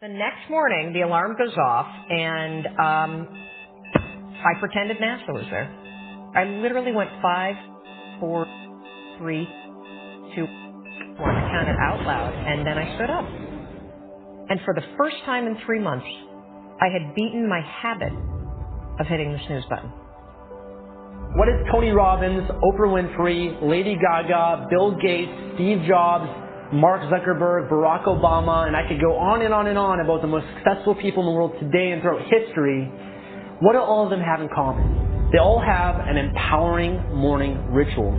The next morning, the alarm goes off, and I pretended NASA was there. I literally went 5, 4, 3, 2, 1. I counted out loud, and then I stood up. And for the first time in 3 months, I had beaten my habit of hitting the snooze button. What is Tony Robbins, Oprah Winfrey, Lady Gaga, Bill Gates, Steve Jobs, Mark Zuckerberg, Barack Obama, and I could go on and on and on about the most successful people in the world today and throughout history. What do all of them have in common? They all have an empowering morning ritual.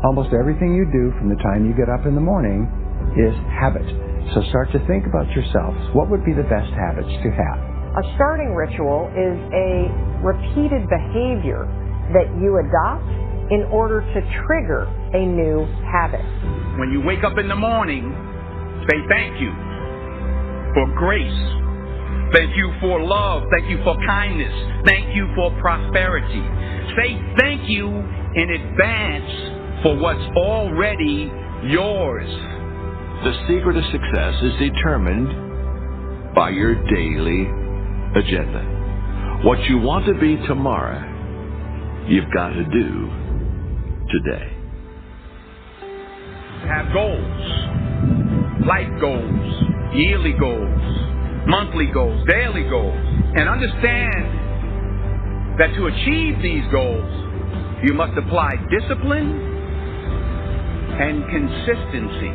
Almost everything you do from the time you get up in the morning is habit. So start to think about yourselves. What would be the best habits to have? A starting ritual is a repeated behavior that you adopt in order to trigger a new habit. When you wake up in the morning, say thank you for grace. Thank you for love. Thank you for kindness. Thank you for prosperity. Say thank you in advance for what's already yours. The secret of success is determined by your daily agenda. What you want to be tomorrow, you've got to do today. Have goals, life goals, yearly goals, monthly goals, daily goals, and understand that to achieve these goals, you must apply discipline and consistency.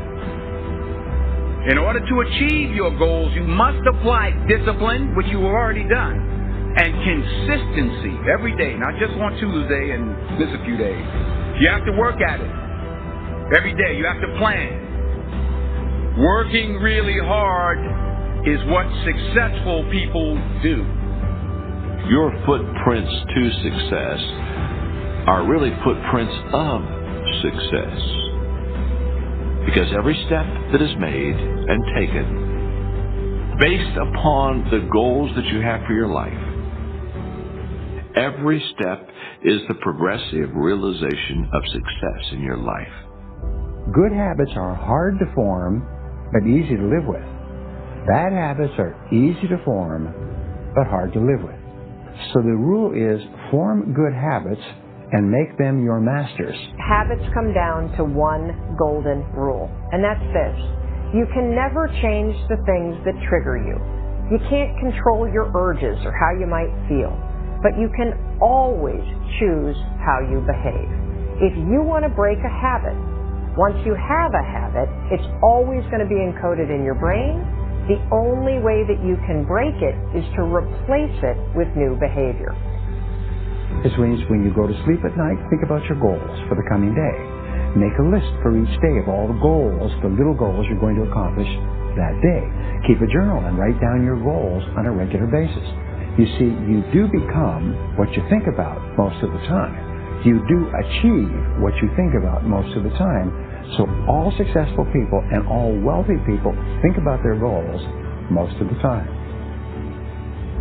In order to achieve your goals, you must apply discipline, which you have already done, and consistency every day, not just on Tuesday and miss a few days. You have to work at it every day. You have to plan. Working really hard is what successful people do. Your footprints to success are really footprints of success. Because every step that is made and taken based upon the goals that you have for your life, every step is the progressive realization of success in your life. Good habits are hard to form, but easy to live with. Bad habits are easy to form, but hard to live with. So the rule is form good habits and make them your masters. Habits come down to one golden rule, and that's this. You can never change the things that trigger you. You can't control your urges or how you might feel, but you can always choose how you behave. If you want to break a habit, once you have a habit, it's always going to be encoded in your brain. The only way that you can break it is to replace it with new behavior. This means when you go to sleep at night, think about your goals for the coming day. Make a list for each day of all the goals, the little goals you're going to accomplish that day. Keep a journal and write down your goals on a regular basis. You see, you do become what you think about most of the time. You do achieve what you think about most of the time. So all successful people and all wealthy people think about their goals most of the time.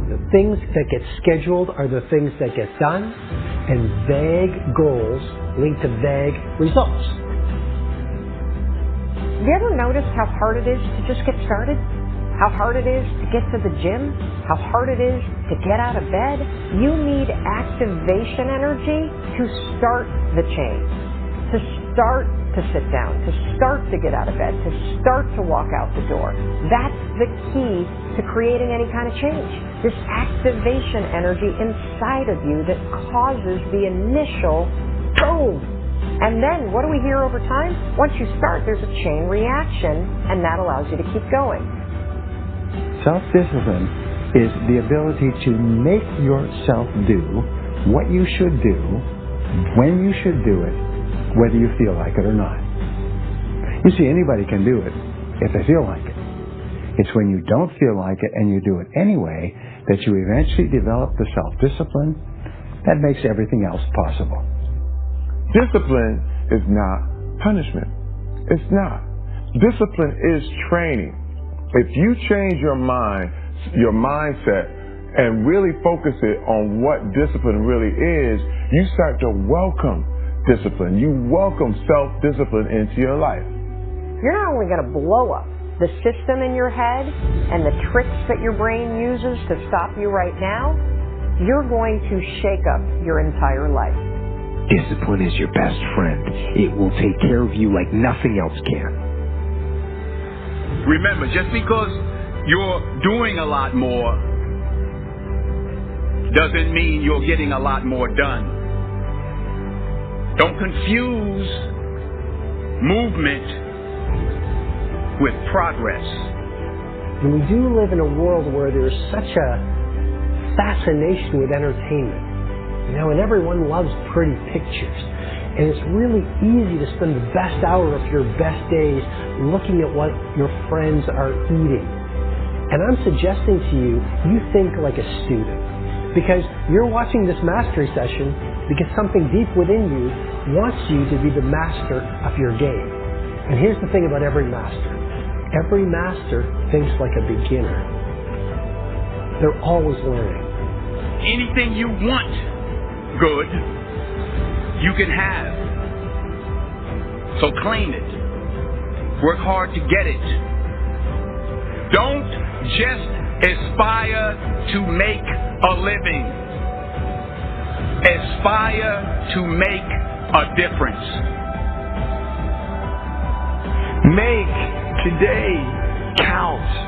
The things that get scheduled are the things that get done, and vague goals lead to vague results. Have you ever noticed how hard it is to just get started? How hard it is to get to the gym? How hard it is to get out of bed? You need activation energy to start the change, to start to sit down, to start to get out of bed, to start to walk out the door. That's the key to creating any kind of change. This activation energy inside of you that causes the initial boom. And then what do we hear over time? Once you start, there's a chain reaction, and that allows you to keep going. Self-discipline is the ability to make yourself do what you should do, when you should do it, whether you feel like it or not. You see, anybody can do it if they feel like it. It's when you don't feel like it and you do it anyway that you eventually develop the self-discipline that makes everything else possible. Discipline is not punishment. It's not. Discipline is training. If you change your mind, your mindset, and really focus it on what discipline really is, you start to welcome self-discipline. You welcome self-discipline into your life. You're not only going to blow up the system in your head and the tricks that your brain uses to stop you right now, you're going to shake up your entire life. Discipline is your best friend. It will take care of you like nothing else can. Remember, just because you're doing a lot more doesn't mean you're getting a lot more done. Don't confuse movement with progress. And we do live in a world where there's such a fascination with entertainment. You know, and everyone loves pretty pictures. And it's really easy to spend the best hour of your best days looking at what your friends are eating. And I'm suggesting to you, you think like a student. Because you're watching this mastery session because something deep within you wants you to be the master of your game. And here's the thing about every master. Every master thinks like a beginner. They're always learning. Anything you want good, you can have. So claim it. Work hard to get it. Don't just aspire to make a living. Aspire to make a difference. Make today count.